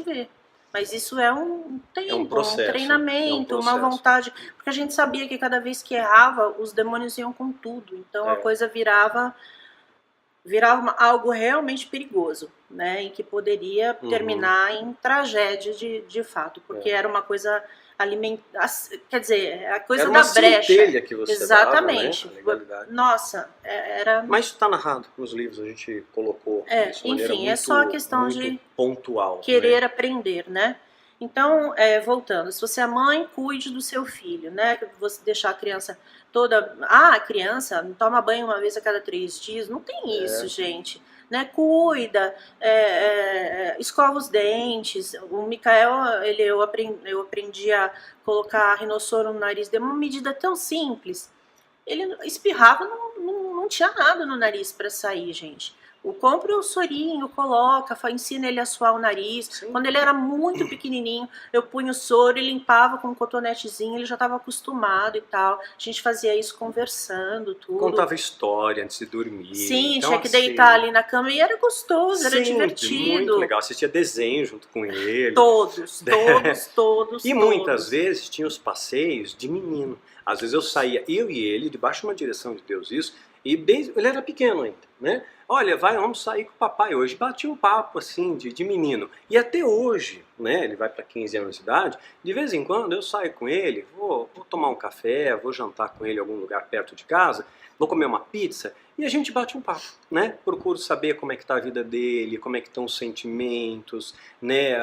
vê. Mas isso é um tempo, um processo, um treinamento, uma vontade. Porque a gente sabia que cada vez que errava, os demônios iam com tudo. Então a coisa virava algo realmente perigoso, né? E que poderia terminar em tragédia de fato. Porque era uma coisa quer dizer, a coisa era uma da brecha. centelha que você exatamente. dava, né? Nossa, era. Mas isso está narrado nos livros, a gente colocou. Enfim, é só a questão de pontual, querer né? aprender, né? Então, voltando, se você é mãe, cuide do seu filho, né? Você deixar a criança toda. A criança não toma banho uma vez a cada 3 dias, não tem isso, gente. Né, cuida, escova os dentes. O Mikael, eu aprendi a colocar rinossoro no nariz de uma medida tão simples. Ele espirrava, não tinha nada no nariz para sair, gente. Compra o sorinho, coloca, ensina ele a suar o nariz. Sim. Quando ele era muito pequenininho, eu punha o soro e limpava com um cotonetezinho, ele já estava acostumado e tal. A gente fazia isso conversando, tudo. Contava história antes de dormir. Sim, então, tinha que assim, deitar ali na cama e era gostoso, era sempre, divertido. muito legal. Assistia desenho junto com ele. Todos. E muitas vezes tinha os passeios de menino. Às vezes eu saía, eu e ele, debaixo de uma direção de Deus, isso, e ele era pequeno ainda, né? Olha, vamos sair com o papai hoje. Bati um papo assim de menino. E até hoje, né? Ele vai para 15 anos de idade. De vez em quando eu saio com ele, vou tomar um café, vou jantar com ele em algum lugar perto de casa, vou comer uma pizza e a gente bate um papo, né? Procuro saber como é que está a vida dele, como é que estão os sentimentos, né?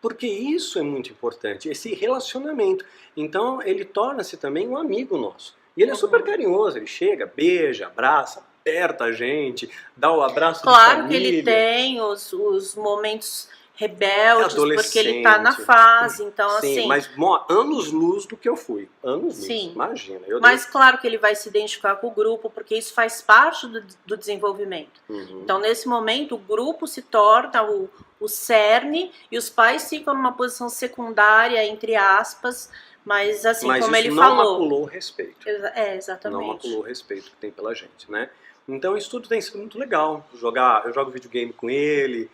Porque isso é muito importante, esse relacionamento. Então ele torna-se também um amigo nosso. E ele é super carinhoso, ele chega, beija, abraça, aperta a gente, dá o abraço de Claro família. que ele tem os momentos rebeldes, porque ele tá na fase, então Sim, assim... mas anos-luz do que eu fui. Anos-luz, Sim. imagina. Mas claro que ele vai se identificar com o grupo, porque isso faz parte do desenvolvimento. Uhum. Então, nesse momento, o grupo se torna o cerne e os pais ficam numa posição secundária, entre aspas, mas assim, mas como isso ele não falou... maculou o respeito. Exatamente. Não maculou o respeito que tem pela gente, né? Então isso tudo tem sido muito legal. Eu jogo videogame com ele,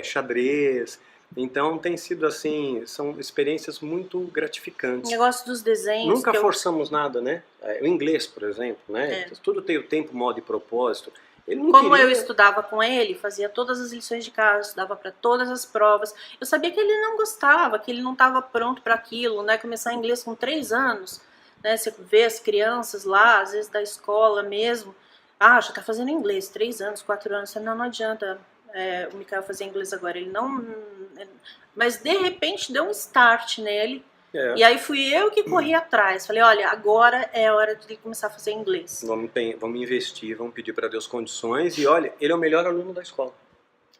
xadrez. Então tem sido assim, são experiências muito gratificantes. O negócio dos desenhos... Nunca forçamos nada, né? O inglês, por exemplo, né? Tudo tem o tempo, modo e propósito. Ele não Como queria... eu estudava com ele, fazia todas as lições de casa, estudava para todas as provas, eu sabia que ele não gostava, que ele não estava pronto para aquilo, né? Começar inglês com 3 anos, né? Você vê as crianças lá, às vezes da escola mesmo, já está fazendo inglês, 3 anos, 4 anos, não adianta o Mikael fazer inglês agora, ele não... Mas de repente deu um start nele, e aí fui eu que corri atrás. Falei, olha, agora é hora de ele começar a fazer inglês. Vamos investir, vamos pedir para Deus condições. E olha, ele é o melhor aluno da escola.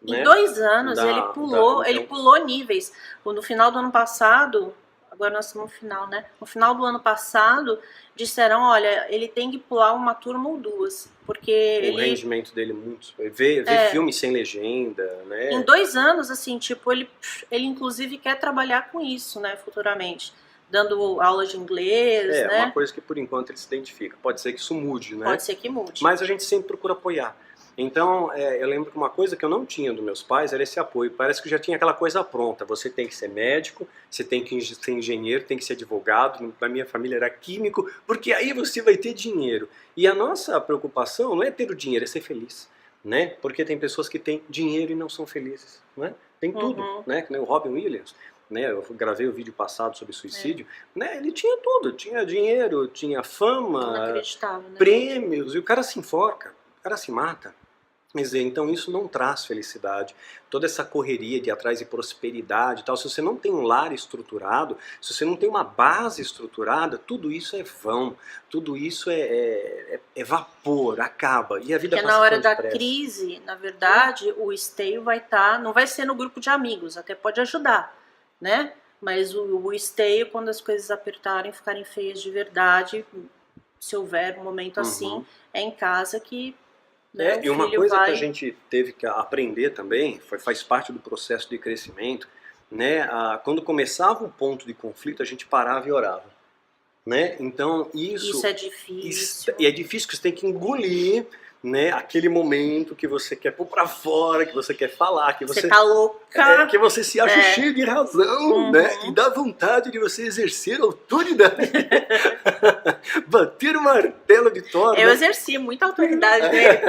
Em 2 anos ele pulou níveis. No final do ano passado, agora nós estamos no final, né? No final do ano passado, disseram, olha, ele tem que pular uma turma ou 2. Porque o rendimento dele muito... Ver filme sem legenda, né? Em 2 anos, assim, tipo, ele inclusive quer trabalhar com isso, né, futuramente. Dando aula de inglês, né? É uma coisa que por enquanto ele se identifica. Pode ser que isso mude, né? Pode ser que mude. Mas a gente sempre procura apoiar. Então, eu lembro que uma coisa que eu não tinha dos meus pais era esse apoio. Parece que já tinha aquela coisa pronta. Você tem que ser médico, você tem que ser engenheiro, tem que ser advogado. Na minha família era químico, porque aí você vai ter dinheiro. E a nossa preocupação não é ter o dinheiro, é ser feliz, né? Porque tem pessoas que têm dinheiro e não são felizes, né? Tem tudo, né? Que nem o Robin Williams, né? Eu gravei o vídeo passado sobre suicídio, né? Ele tinha tudo, tinha dinheiro, tinha fama, inacreditável, né? Prêmios, e o cara se enforca, o cara se mata. Quer dizer, então isso não traz felicidade. Toda essa correria de atrás de prosperidade e tal, se você não tem um lar estruturado, se você não tem uma base estruturada, tudo isso é vão, tudo isso é vapor, acaba. E a vida passa passa na hora tão da depressa. crise, na verdade, o esteio vai estar, não vai ser no grupo de amigos, até pode ajudar, né? Mas o esteio, quando as coisas apertarem, ficarem feias de verdade, se houver um momento assim, é em casa que... E uma coisa que a gente teve que aprender também, faz parte do processo de crescimento, né? Quando começava o ponto de conflito, a gente parava e orava, né? Então isso é difícil. E é difícil que você tem que engolir, né? Aquele momento que você quer pôr pra fora, que você quer falar, que você tá louca, que você se acha cheio de razão, né? E dá vontade de você exercer autoridade, bater o martelo de Thor. Eu exerci muita autoridade dele.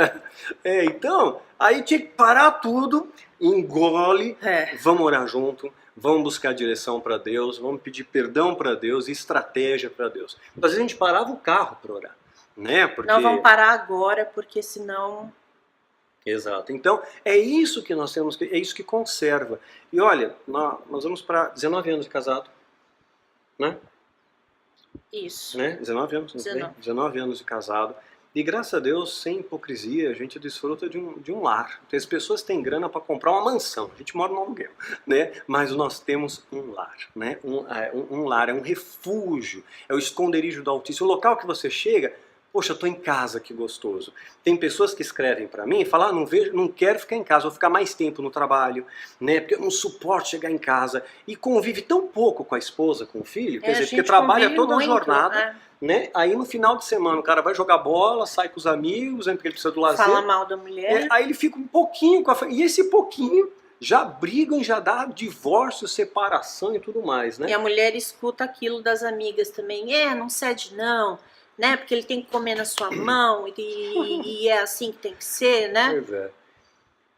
Então, aí tinha que parar tudo, engole, vamos orar junto, vamos buscar direção para Deus, vamos pedir perdão para Deus e estratégia para Deus. Às vezes a gente parava o carro para orar, né? Porque... Não vamos parar agora, porque senão... Exato. Então, é isso que nós temos, é isso que conserva. E olha, nós vamos para 19 anos de casado, né? Isso. Né? 19 anos, não sei? 19 anos de casado. E graças a Deus, sem hipocrisia, a gente desfruta de um lar. As pessoas têm grana para comprar uma mansão, a gente mora no aluguel, né? Mas nós temos um lar, né? Um lar, é um refúgio, é o esconderijo do Altíssimo. O local que você chega, Poxa, eu tô em casa, que gostoso. Tem pessoas que escrevem para mim e falam, não vejo, não quero ficar em casa, vou ficar mais tempo no trabalho, né? Porque eu não suporto chegar em casa. E convive tão pouco com a esposa, com o filho, quer dizer, porque trabalha toda a jornada, né? Aí no final de semana o cara vai jogar bola, sai com os amigos, né? Porque ele precisa do lazer. Fala mal da mulher. Aí ele fica um pouquinho com a família. E esse pouquinho já brigam, já dá divórcio, separação e tudo mais, né? E a mulher escuta aquilo das amigas também. Não cede não, né? Porque ele tem que comer na sua mão e é assim que tem que ser, né? Pois é.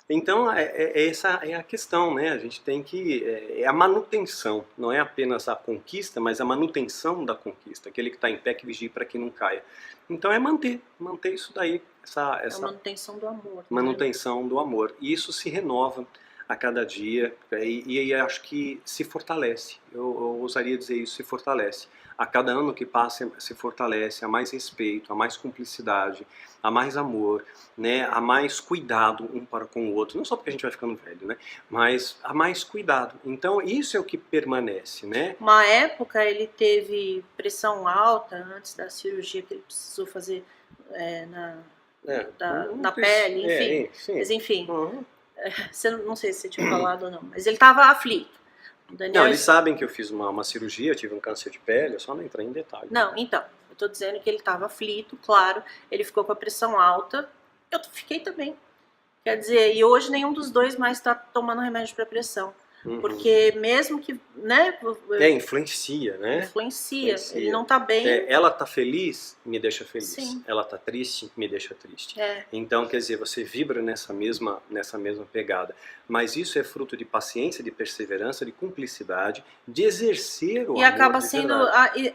Então, essa é a questão, né? A gente tem que... É a manutenção, não é apenas a conquista, mas a manutenção da conquista. Aquele que está em pé que vigie para que não caia. Então é manter isso daí. A manutenção do amor. Manutenção do amor. E isso se renova a cada dia e acho que se fortalece. Eu ousaria dizer isso, se fortalece. A cada ano que passa se fortalece, há mais respeito, há mais cumplicidade, há mais amor, né? Há mais cuidado um para com o outro. Não só porque a gente vai ficando velho, né? Mas há mais cuidado. Então isso é o que permanece, né? Uma época ele teve pressão alta antes da cirurgia que ele precisou fazer na pele, enfim. Mas enfim, não sei se você tinha falado ou não, mas ele estava aflito. Não, eles sabem que eu fiz uma cirurgia, eu tive um câncer de pele, eu só não entrei em detalhe. Não, então, eu tô dizendo que ele estava aflito, claro, ele ficou com a pressão alta, eu fiquei também. Quer dizer, e hoje nenhum dos dois mais está tomando remédio para pressão. Porque mesmo que, né? Influencia, né? Influencia. Ele não tá bem. Ela tá feliz, me deixa feliz. Sim. Ela tá triste, me deixa triste. Então, quer dizer, você vibra nessa mesma pegada. Mas isso é fruto de paciência, de perseverança, de cumplicidade, de exercer o amor. E acaba sendo,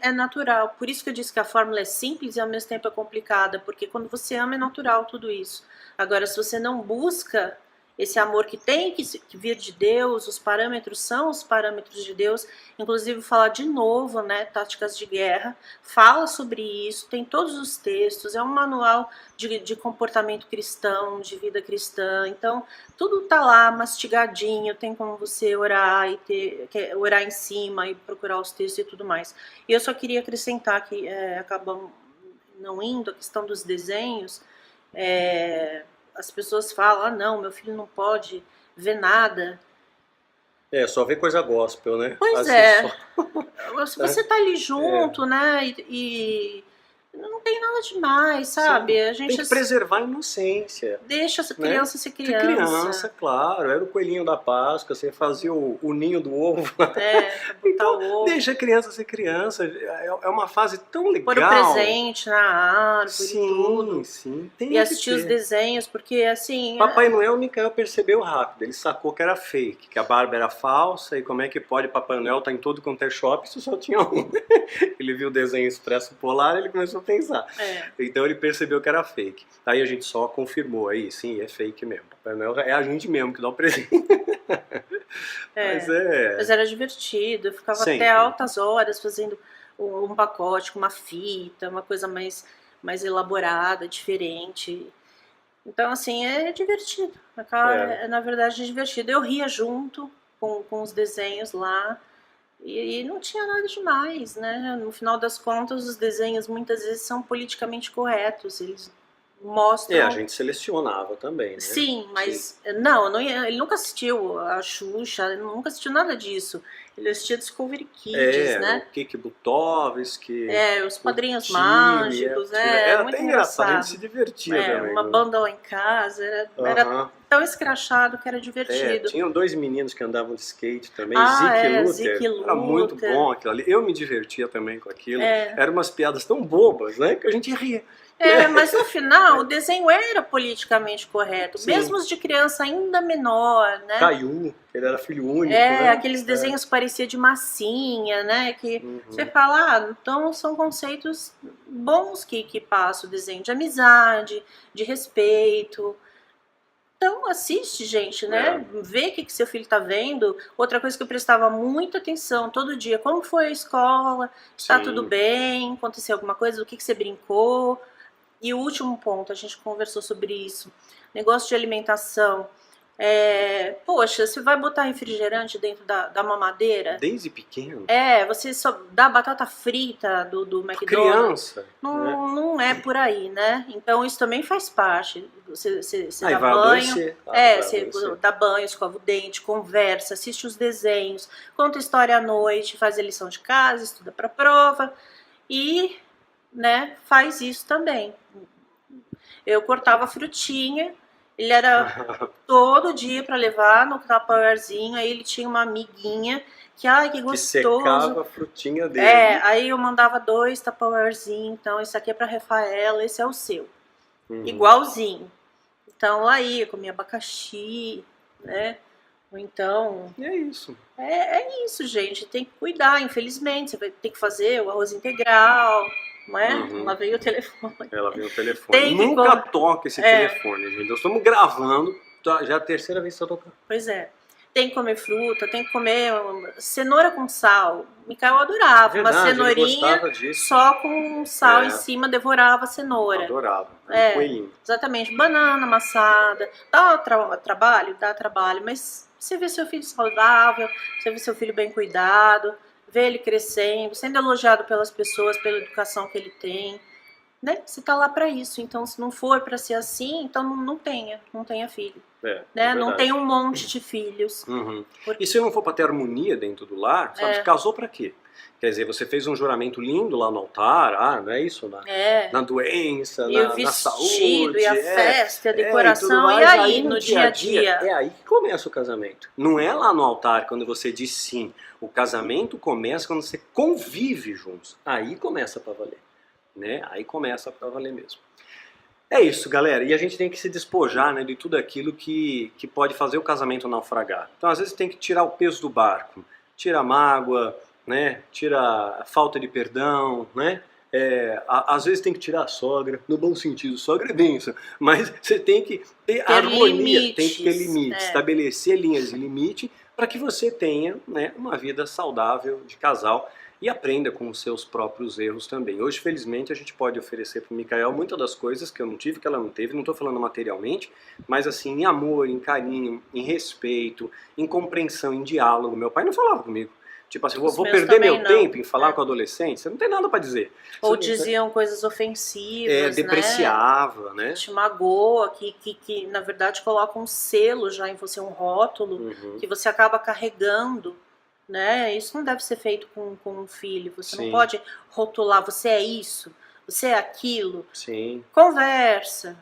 é natural. Por isso que eu disse que a fórmula é simples e ao mesmo tempo é complicada. Porque quando você ama é natural tudo isso. Agora, se você não busca esse amor que tem que vir de Deus, os parâmetros são os parâmetros de Deus, inclusive falar de novo, né, Táticas de Guerra, fala sobre isso, tem todos os textos, é um manual de comportamento cristão, de vida cristã, então tudo tá lá mastigadinho, tem como você orar e orar em cima e procurar os textos e tudo mais. E eu só queria acrescentar que acabam não indo, a questão dos desenhos, as pessoas falam, não, meu filho não pode ver nada. Só ver coisa gospel, né? Pois Se você tá ali junto, né, e não tem nada demais, sabe? Sim. A gente tem que preservar a inocência. Deixa essa criança ser criança. Ser criança, claro. Era o coelhinho da Páscoa, você fazia o ninho do ovo. Então, o ovo. Deixa a criança ser criança. É uma fase tão legal. Pôr o presente na árvore e tudo. Sim. E assistir os desenhos, porque assim... Papai Noel, o Micael percebeu rápido. Ele sacou que era fake, que a barba era falsa. E como é que pode Papai Noel estar em todo quanto é shopping se só tinha um? Ele viu o desenho Expresso Polar, ele começou a pensar. Então ele percebeu que era fake. Aí a gente só confirmou aí, sim, é fake mesmo. Papai Noel é a gente mesmo que dá o presente. Mas era divertido, eu ficava até altas horas fazendo um pacote com uma fita, uma coisa mais elaborada, diferente. Então, assim, é divertido. Na verdade, é divertido. Eu ria junto com os desenhos lá. E não tinha nada demais, né? No final das contas, os desenhos muitas vezes são politicamente corretos. Eles mostram... a gente selecionava também, né? Sim, mas ele nunca assistiu a Xuxa, ele nunca assistiu nada disso. Ele assistia Discovery Kids, né? O Kiki Butovski. Os Padrinhos Mágicos, né? Era muito até engraçado, a gente se divertia também. Uma banda lá em casa, era tão escrachado que era divertido. Tinham dois meninos que andavam de skate também, Zick e Luther. Era muito bom aquilo ali. Eu me divertia também com aquilo. Eram umas piadas tão bobas, né? Que a gente ria. Mas no final o desenho era politicamente correto, mesmo os de criança ainda menor, né? Caillou, ele era filho único, né? Aqueles desenhos que pareciam de massinha, né? Que você fala, então são conceitos bons que passa o desenho, de amizade, de respeito. Então assiste, gente, né? Vê o que seu filho tá vendo. Outra coisa que eu prestava muita atenção todo dia, como foi a escola, está tudo bem, aconteceu alguma coisa, do que você brincou. E o último ponto, a gente conversou sobre isso, negócio de alimentação. Poxa, você vai botar refrigerante dentro da mamadeira? Desde pequeno? Você só dá batata frita do McDonald's. Criança. Não é por aí, né? Então isso também faz parte. Você Aí dá vai banho, adoecer. você dá banho, escova o dente, conversa, assiste os desenhos, conta história à noite, faz a lição de casa, estuda para prova e, né, faz isso também. Eu cortava frutinha, ele era todo dia para levar no tupperwarezinho, aí ele tinha uma amiguinha que, ai, que gostoso. Que secava a frutinha dele. Aí eu mandava 2 tupperwarezinhos, então esse aqui é para Rafaela, esse é o seu. Igualzinho. Então aí eu comia abacaxi, né? Ou então... E é isso. É isso, gente. Tem que cuidar, infelizmente. Você vai ter que fazer o arroz integral, não é? Lá veio o telefone. Ela veio o telefone. Tem Nunca toca esse telefone, gente. Nós estamos gravando, já é a terceira vez que você toca. Pois é. Tem que comer fruta, tem que comer cenoura com sal. Micael adorava. Verdade, uma cenourinha só com sal em cima, devorava a cenoura. Adorava. Coelhinho. Exatamente. Banana amassada. Dá trabalho? Dá trabalho. Mas você vê seu filho saudável, você vê seu filho bem cuidado, vê ele crescendo, sendo elogiado pelas pessoas, pela educação que ele tem. Né? Você tá lá para isso. Então, se não for para ser assim, então não tenha filho. Né? Não tem um monte de filhos. E se não for para ter harmonia dentro do lar, sabe, casou para quê? Quer dizer, você fez um juramento lindo lá no altar, não é isso? Na doença, e o na vestido, saúde. E a festa, a decoração, e aí no dia a dia? É aí que começa o casamento. Não é lá no altar quando você diz sim. O casamento começa quando você convive juntos. Aí começa para valer. Né? Aí começa para valer mesmo. É isso, galera. E a gente tem que se despojar, né, de tudo aquilo que pode fazer o casamento naufragar. Então, às vezes, tem que tirar o peso do barco. Tira a mágoa, né? Tira a falta de perdão, né? Às vezes tem que tirar a sogra, no bom sentido, sogra é densa, mas você tem que ter harmonia, limites, tem que ter limites, estabelecer linhas de limite para que você tenha, né, uma vida saudável de casal e aprenda com os seus próprios erros também. Hoje, felizmente, a gente pode oferecer para o Micael muitas das coisas que eu não tive, que ela não teve, não estou falando materialmente, mas assim, em amor, em carinho, em respeito, em compreensão, em diálogo. Meu pai não falava comigo. Tipo assim, vou perder meu tempo em falar com adolescente? Você não tem nada para dizer. Ou diziam coisas ofensivas, depreciava, né? Te magoa, que na verdade coloca um selo já em você, um rótulo, que você acaba carregando, né? Isso não deve ser feito com um filho. Você não pode rotular, você é isso, você é aquilo. Sim. Conversa.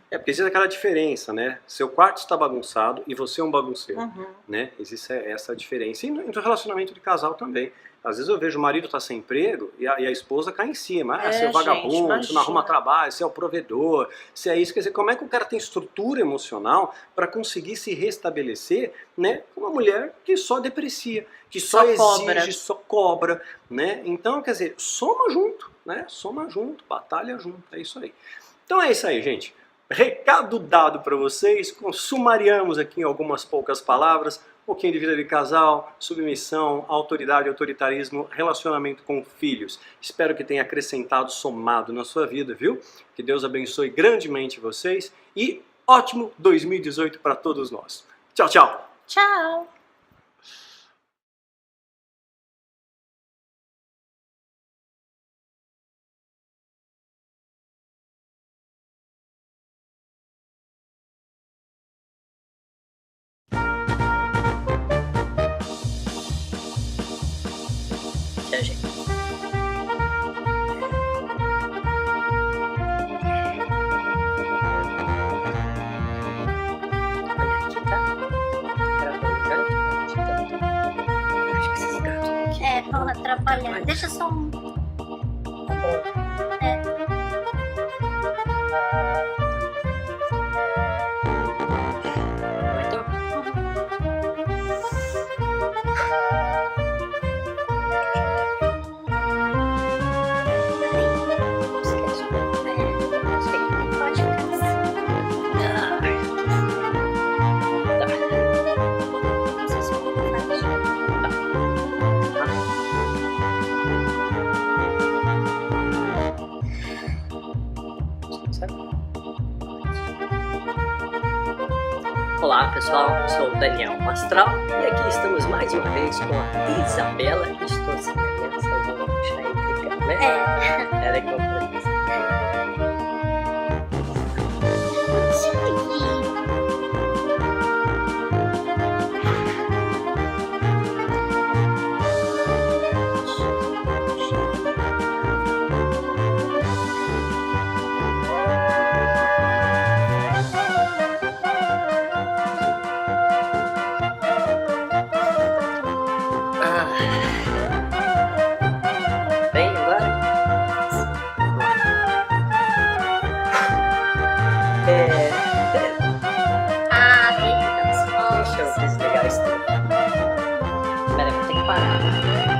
Porque existe aquela diferença, né? Seu quarto está bagunçado e você é um bagunceiro, né? Existe essa diferença. E no relacionamento de casal também. Às vezes eu vejo o marido tá sem emprego e a esposa cai em cima. Você é vagabundo, você não arruma trabalho, você é o provedor, você é isso. Quer dizer, como é que o cara tem estrutura emocional para conseguir se restabelecer, né? Com uma mulher que só deprecia, que só exige, só cobra, né? Então, quer dizer, soma junto, né? Soma junto, batalha junto, é isso aí. Então é isso aí, gente. Recado dado para vocês, sumariamos aqui em algumas poucas palavras, um pouquinho de vida de casal, submissão, autoridade, autoritarismo, relacionamento com filhos. Espero que tenha acrescentado, somado na sua vida, viu? Que Deus abençoe grandemente vocês e ótimo 2018 para todos nós. Tchau, tchau! Tchau! Tchau, gente. Olha aqui, tá? Gravando já? Acho que esses gatos aqui. Vão atrapalhar. Deixa só um. Olá pessoal, sou o Daniel Mastral e aqui estamos mais uma vez com a Isabela. Estou sem criança, eu vou deixar aí clicando, né? Era igual pra mim. Bem, agora? Deixa eu desligar isso tudo. Pera aí, vou ter que parar.